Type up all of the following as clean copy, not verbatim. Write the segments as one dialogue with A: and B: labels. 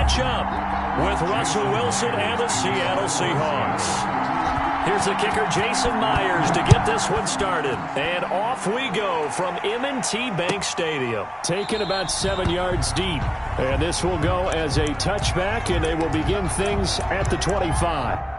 A: matchup with Russell Wilson and the Seattle Seahawks. Here's the kicker, Jason Myers, to get this one started. And off we go from M&T Bank Stadium.
B: Taken about 7 yards deep. And this will go as a touchback, and they will begin things at the 25.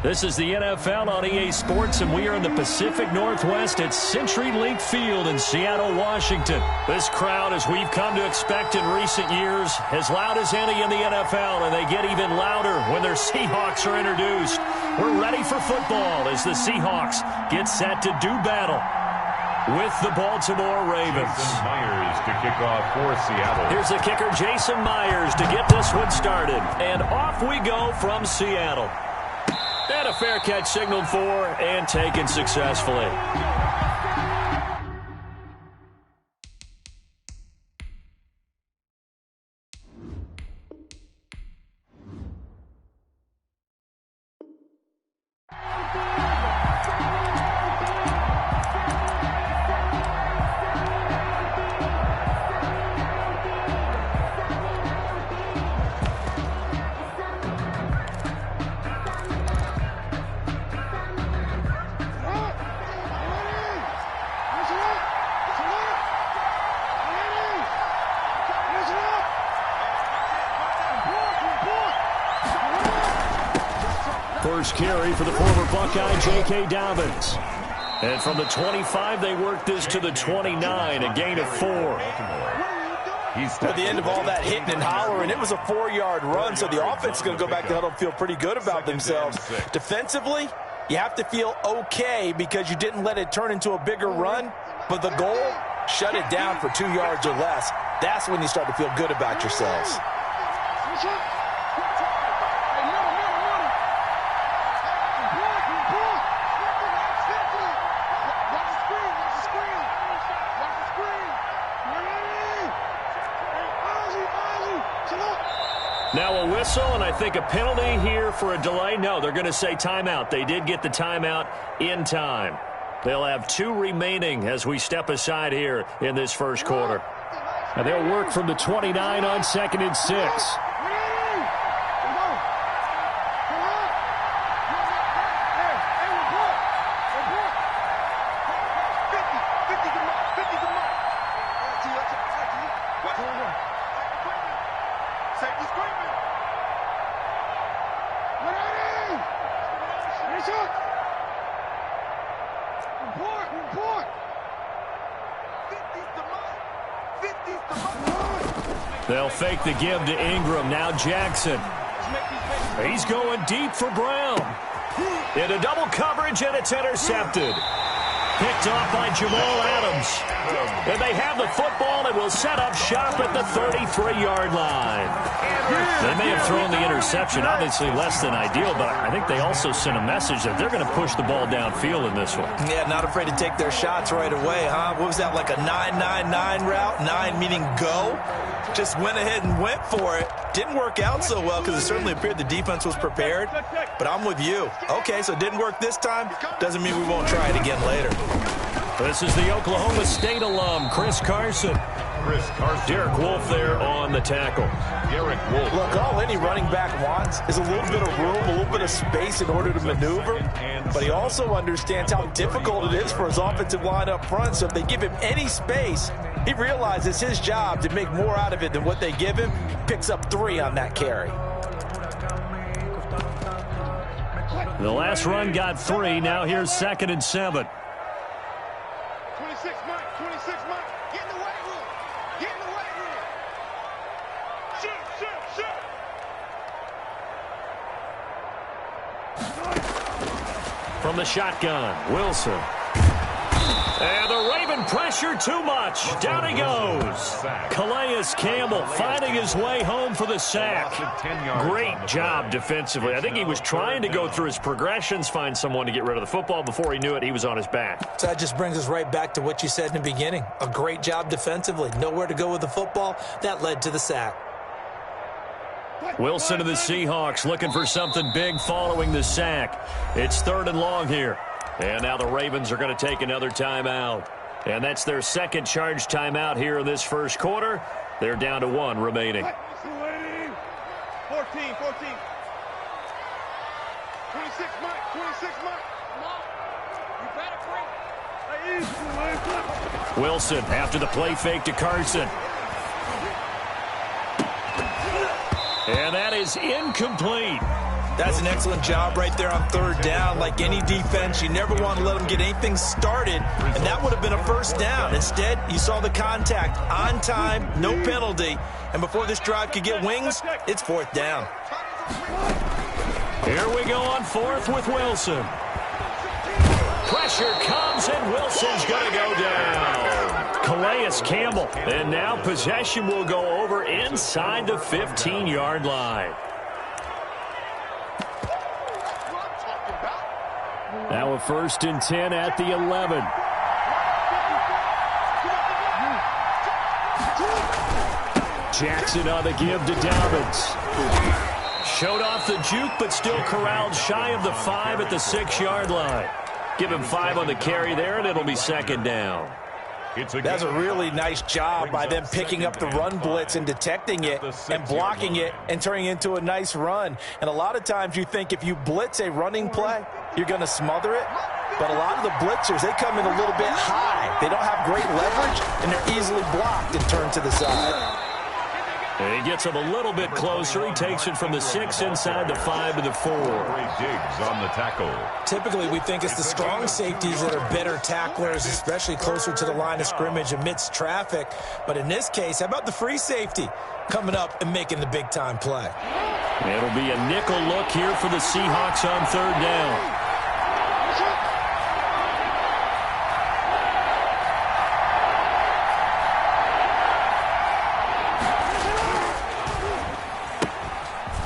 A: This is the NFL on EA Sports, and we are in the Pacific Northwest at CenturyLink Field in Seattle, Washington. This crowd, as we've come to expect in recent years, as loud as any in the NFL, and they get even louder when their Seahawks are introduced. We're ready for football as the Seahawks get set to do battle with the Baltimore Ravens.
C: Jason Myers to kick off for Seattle.
A: Here's the kicker, Jason Myers, to get this one started. And off we go from Seattle. And a fair catch signaled for and taken successfully. First carry for the former Buckeye, J.K. Dobbins. And from the 25, they work this to the 29, a gain of 4.
D: At the end of all that hitting and hollering, it was a 4-yard run, so the offense is going to go back to huddle and feel pretty good about themselves. Defensively, you have to feel okay because you didn't let it turn into a bigger run, but the goal, shut it down for 2 yards or less. That's when you start to feel good about yourselves.
A: Now a whistle, and I think a penalty here for a delay. No, they're going to say timeout. They did get the timeout in time. They'll have 2 remaining as we step aside here in this first quarter.
B: And they'll work from the 29 on 2nd and 6.
A: They'll fake the give to Ingram. Now Jackson. He's going deep for Brown. Into double coverage, and it's intercepted. Picked off by Jamal Adams. And they have the football and will set up shop at the 33-yard line. They may have thrown the interception, obviously less than ideal, but I think they also sent a message that they're going to push the ball downfield in this one.
D: Yeah, not afraid to take their shots right away, huh? What was that, like a 9-9-9 route? 9 meaning go? Just went ahead and went for it. Didn't work out so well because it certainly appeared the defense was prepared. But I'm with you. Okay, so it didn't work this time. Doesn't mean we won't try it again later.
A: This is the Oklahoma State alum, Chris Carson. Derek Wolfe there on the tackle.
C: Derek Wolfe.
D: Look, all any running back wants is a little bit of room, a little bit of space in order to maneuver. But he also understands how difficult it is for his offensive line up front. So if they give him any space, he realizes his job to make more out of it than what they give him. Picks up 3 on that carry.
A: The last run got 3. Now here's 2nd and 7.
E: 26 Mike. Get in the weight room. Shoot.
A: From the shotgun, Wilson. And the Raven pressure too much. Down he goes. Calais Campbell finding his way home for the sack. Great job defensively. I think he was trying to go through his progressions, find someone to get rid of the football. Before he knew it, he was on his back.
D: So that just brings us right back to what you said in the beginning. A great job defensively. Nowhere to go with the football. That led to the sack.
A: Wilson of the Seahawks looking for something big following the sack. It's 3rd and long here. And now the Ravens are going to take another timeout. And that's their second charge timeout here in this first quarter. They're down to 1 remaining.
E: 14. 26 Mike. You better break.
A: Wilson after the play fake to Carson. And that is incomplete.
D: That's an excellent job right there on 3rd down. Like any defense, you never want to let them get anything started, and that would have been a 1st down. Instead, you saw the contact on time, no penalty, and before this drive could get wings, it's 4th down.
A: Here we go on 4th with Wilson. Pressure comes, and Wilson's going to go down. Calais Campbell, and now possession will go over inside the 15-yard line. Now a 1st and 10 at the 11. Jackson on the give to Dobbins. Showed off the juke, but still corralled shy of the 5 at the 6-yard line. Give him 5 on the carry there, and it'll be 2nd down.
D: That's a really nice job by them picking up the run blitz and detecting it and blocking it and turning it into a nice run. And a lot of times you think if you blitz a running play, you're going to smother it. But a lot of the blitzers, they come in a little bit high. They don't have great leverage, and they're easily blocked and turned to the side.
A: And he gets him a little bit closer. He takes it from the 6 inside the 5 to the 4.
C: Diggs on the tackle.
D: Typically, we think it's the strong safeties that are better tacklers, especially closer to the line of scrimmage amidst traffic. But in this case, how about the free safety coming up and making the big-time play?
A: It'll be a nickel look here for the Seahawks on 3rd down.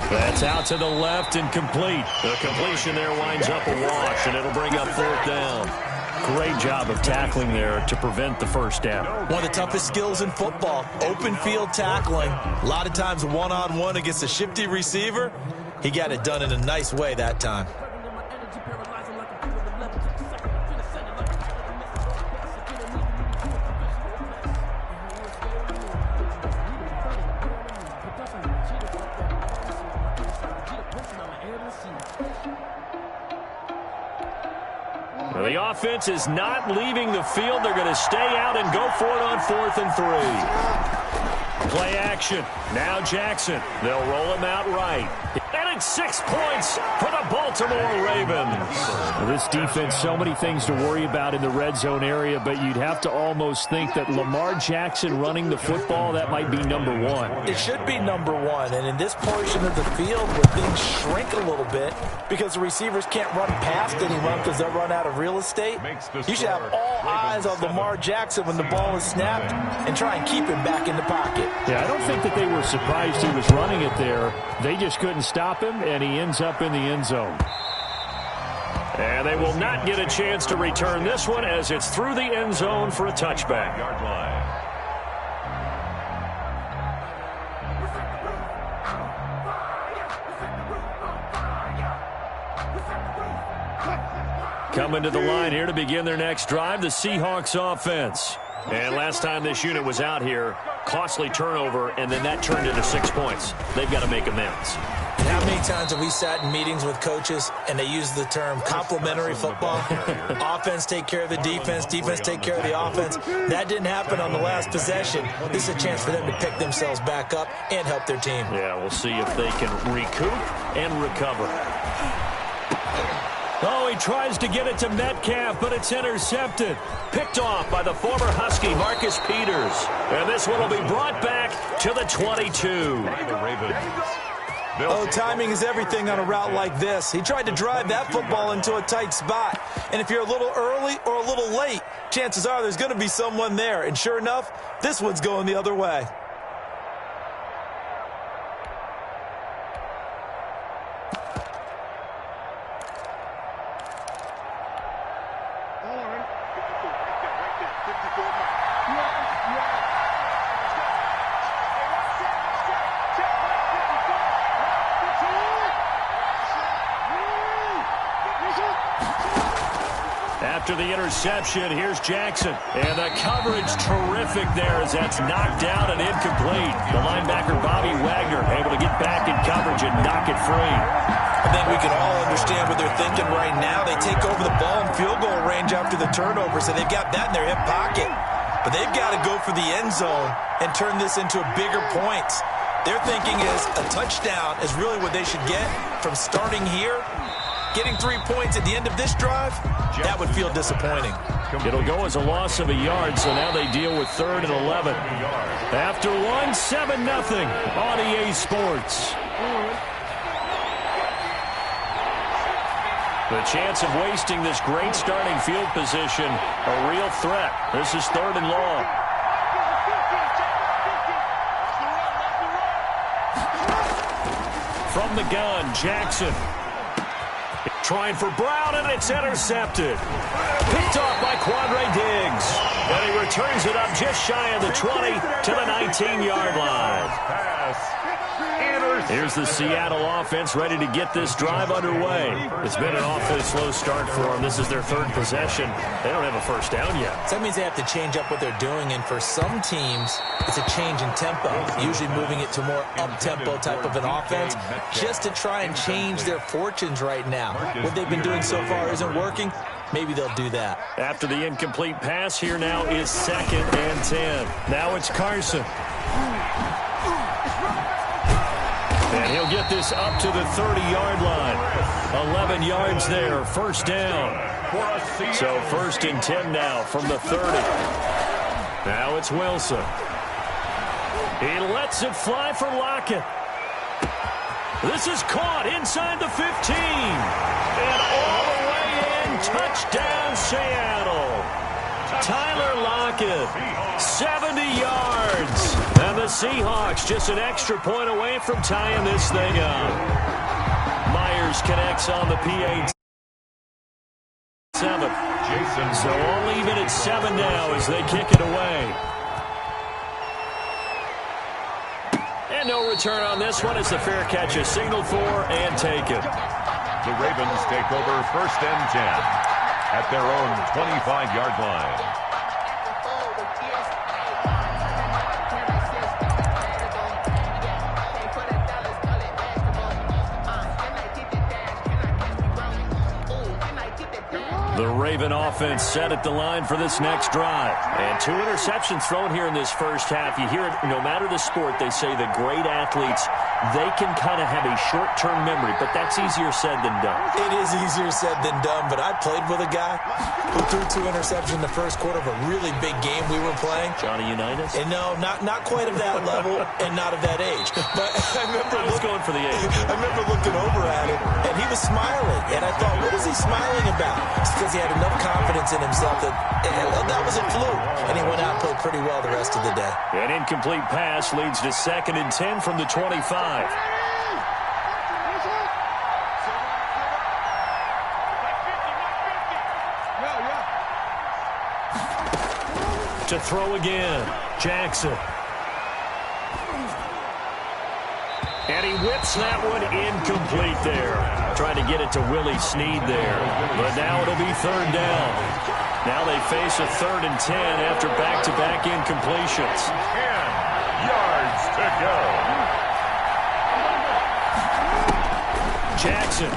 A: That's out to the left and complete. The completion there winds up a wash, and it'll bring up 4th down. Great job of tackling there to prevent the 1st down.
D: One of the toughest skills in football, open field tackling. A lot of times one-on-one against a shifty receiver. He got it done in a nice way that time.
A: The offense is not leaving the field. They're going to stay out and go for it on 4th and 3. Play action. Now Jackson. They'll roll him out right. And it's 6 points for the Baltimore Ravens.
B: This defense, so many things to worry about in the red zone area, but you'd have to almost think that Lamar Jackson running the football, that might be number one.
D: It should be number one, and in this portion of the field where things shrink a little bit because the receivers can't run past anyone because they'll run out of real estate, you should have all eyes on Lamar Jackson when the ball is snapped and try and keep him back in the pocket.
B: Yeah, I don't think that they were surprised he was running it there. They just couldn't stop him, and he ends up in the end zone.
A: And they will not get a chance to return this one as it's through the end zone for a touchback.
C: Yard line.
A: Coming to the line here to begin their next drive, the Seahawks offense. And last time this unit was out here, costly turnover, and then that turned into 6 points. They've got to make amends.
D: And how many times have we sat in meetings with coaches and they use the term complementary football? Offense take care of the defense, defense take care of the offense. That didn't happen on the last possession. This is a chance for them to pick themselves back up and help their team.
A: Yeah, we'll see if they can recoup and recover. Oh, he tries to get it to Metcalf, but it's intercepted. Picked off by the former Husky, Marcus Peters. And this one will be brought back to the 22.
C: The Ravens.
D: Oh, timing is everything on a route like this. He tried to drive that football into a tight spot. And if you're a little early or a little late, chances are there's going to be someone there. And sure enough, this one's going the other way.
A: After the interception, here's Jackson. And the coverage terrific there as that's knocked down and incomplete. The linebacker, Bobby Wagner, able to get back in coverage and knock it free.
D: I think we can all understand what they're thinking right now. They take over the ball in field goal range after the turnover, so they've got that in their hip pocket. But they've got to go for the end zone and turn this into bigger points. Their thinking is a touchdown is really what they should get from starting here. Getting 3 points at the end of this drive, that would feel disappointing.
A: It'll go as a loss of a yard, so now they deal with 3rd and 11. After 1, 7-0 on EA Sports. The chance of wasting this great starting field position, a real threat. This is 3rd and long. From the gun, Jackson. Trying for Brown, and it's intercepted. Picked off by Quandre Diggs. And he returns it up just shy of the 20 to the 19-yard line. Here's the Seattle offense ready to get this drive underway. It's been an awfully slow start for them. This is their 3rd possession. They don't have a first down yet.
D: So that means they have to change up what they're doing, and for some teams, it's a change in tempo, usually moving it to more up-tempo type of an offense, just to try and change their fortunes right now. What they've been doing so far isn't working. Maybe they'll do that.
A: After the incomplete pass, here now is 2nd and 10. Now it's Carson. And he'll get this up to the 30-yard line. 11 yards there, first down. So 1st and 10 now from the 30. Now it's Wilson. He lets it fly for Lockett. This is caught inside the 15. And all the way in, touchdown Seattle. Tyler Lockett, 70 yards. And the Seahawks just an extra point away from tying this thing up. Myers connects on the P8. 7. So all even at 7 now as they kick it away. And no return on this one as the fair catch is signaled for and taken.
C: The Ravens take over 1st and 10 at their own 25-yard line.
A: The Raven offense set at the line for this next drive. And 2 interceptions thrown here in this first half. You hear it, no matter the sport, they say the great athletes, they can kind of have a short-term memory, but that's easier said than done.
D: It is easier said than done, but I played with a guy who threw 2 interceptions in the first quarter of a really big game we were playing.
A: Johnny Unitas?
D: And no, not quite of that level and not of that age. But I was
A: going for the age.
D: I remember looking over at him, and he was smiling. And I thought, what is he smiling about? It's because he had enough confidence in himself that that was a fluke. And he went out and played pretty well the rest of the day.
A: An incomplete pass leads to 2nd and 10 from the 25. To throw again, Jackson. And he whips that one incomplete there. Trying to get it to Willie Snead there. But now it'll be 3rd down. Now they face a 3rd and 10 after back-to-back incompletions.
C: 10 yards to go.
A: Jackson.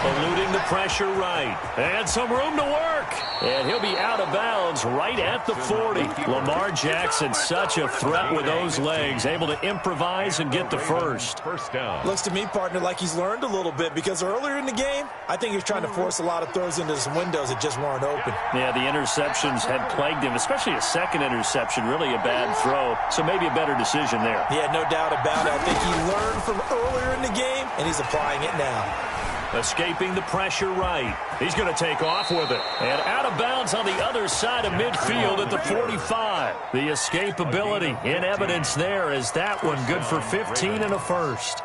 A: Eluding the pressure right. And some room to work. And he'll be out of bounds right at the 40. Lamar Jackson, such a threat with those legs. Able to improvise and get the first.
C: First down.
D: Looks to me, partner, like he's learned a little bit because earlier in the game, I think he was trying to force a lot of throws into some windows that just weren't open.
A: Yeah, the interceptions had plagued him, especially a second interception. Really a bad throw. So maybe a better decision there.
D: Yeah, no doubt about it. I think he learned from earlier in the game, and he's applying it now.
A: Escaping the pressure right. He's going to take off with it. And out of bounds on the other side of midfield at the 45. The escapability in evidence there as that one good for 15 and a first.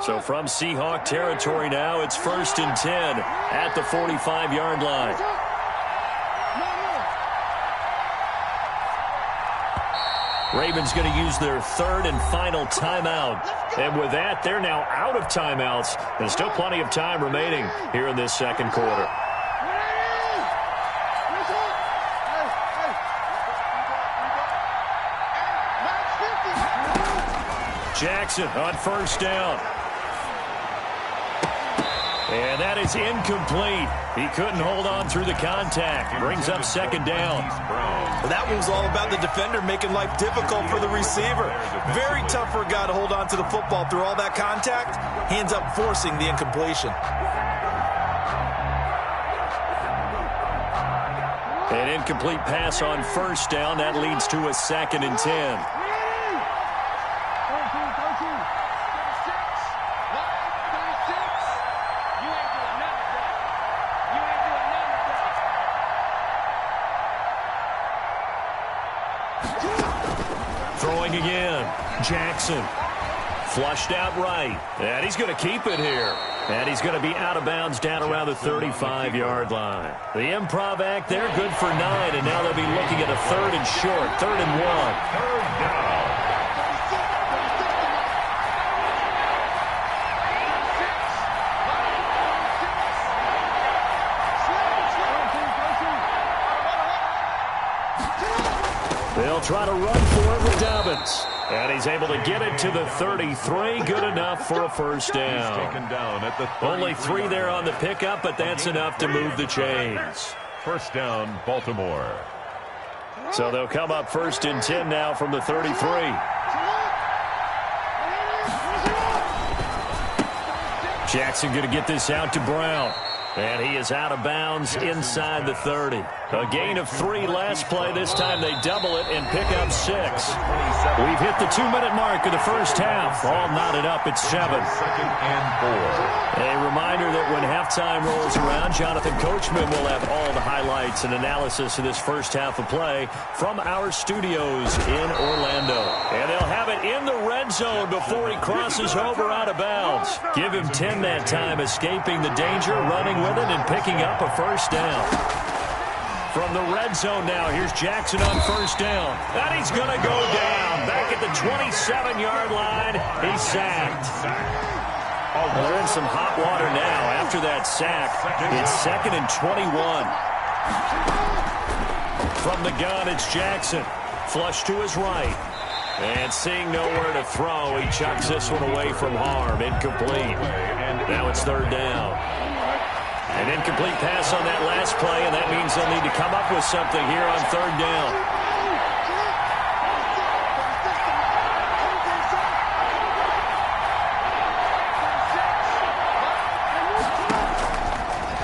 A: So from Seahawk territory now, it's 1st and 10 at the 45-yard line. Ravens going to use their 3rd and final timeout. And with that, they're now out of timeouts. There's still plenty of time remaining here in this second quarter. Jackson on 1st down. And that is incomplete. He couldn't hold on through the contact. Brings up 2nd down.
D: Well, that one was all about the defender making life difficult for the receiver. Very tough for a guy to hold on to the football through all that contact. He ends up forcing the incompletion.
A: An incomplete pass on 1st down. That leads to a 2nd and 10. Throwing again. Jackson. Flushed out right. And he's going to keep it here. And he's going to be out of bounds down around the 35-yard line. The improv act there, good for 9. And now they'll be looking at a 3rd and short. 3rd and 1.
C: 3rd down.
A: They'll try to run for it with Dobbins. And he's able to get it to the 33. Good enough for a 1st down.
C: Taken down at the
A: Only 3 there on the pickup, but that's enough to move the chains.
C: 1st down, Baltimore.
A: So they'll come up 1st and 10 now from the 33. Jackson going to get this out to Brown. And he is out of bounds inside the 30. A gain of 3 last play. This time they double it and pick up 6. We've hit the 2-minute mark of the first half. All knotted up at 7.
C: 2nd and 4.
A: A reminder that when halftime rolls around, Jonathan Coachman will have all the highlights and analysis of this first half of play from our studios in Orlando. And they'll have it in the red zone before he crosses over out of bounds. Give him 10 that time, escaping the danger, running with it, and picking up a 1st down. From the red zone now, here's Jackson on first down. And he's going to go down. Back at the 27-yard line, he's sacked. Well, they're in some hot water now after that sack. It's 2nd and 21. From the gun, it's Jackson. Flush to his right. And seeing nowhere to throw, he chucks this one away from harm. Incomplete. Now it's 3rd down. An incomplete pass on that last play, and that means they'll need to come up with something here on 3rd down.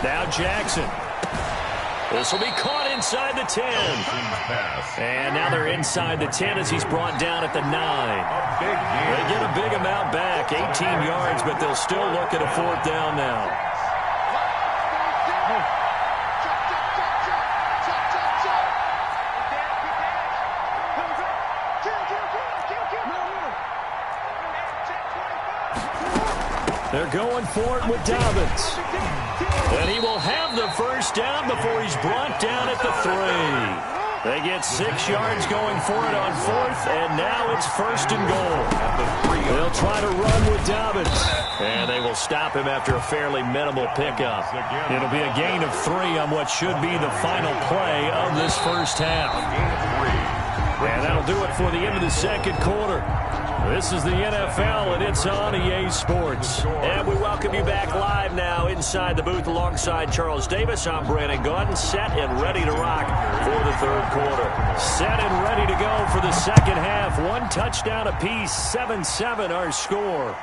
A: Now Jackson. This will be caught inside the 10. And now they're inside the 10 as he's brought down at the 9. They get a big amount back, 18 yards, but they'll still look at a 4th down now. They're going for it with Dobbins. And he will have the 1st down before he's brought down at the 3. They get 6 yards going for it on 4th, and now it's 1st and goal. They'll try to run with Dobbins. And they will stop him after a fairly minimal pickup. It'll be a gain of 3 on what should be the final play of this first half. And that'll do it for the end of the 2nd quarter. This is the NFL, and it's on EA Sports. And we welcome you back live now inside the booth alongside Charles Davis. I'm Brandon Gaudin, set and ready to rock for the 3rd quarter. Set and ready to go for the 2nd half. 1 touchdown apiece, 7-7 our score.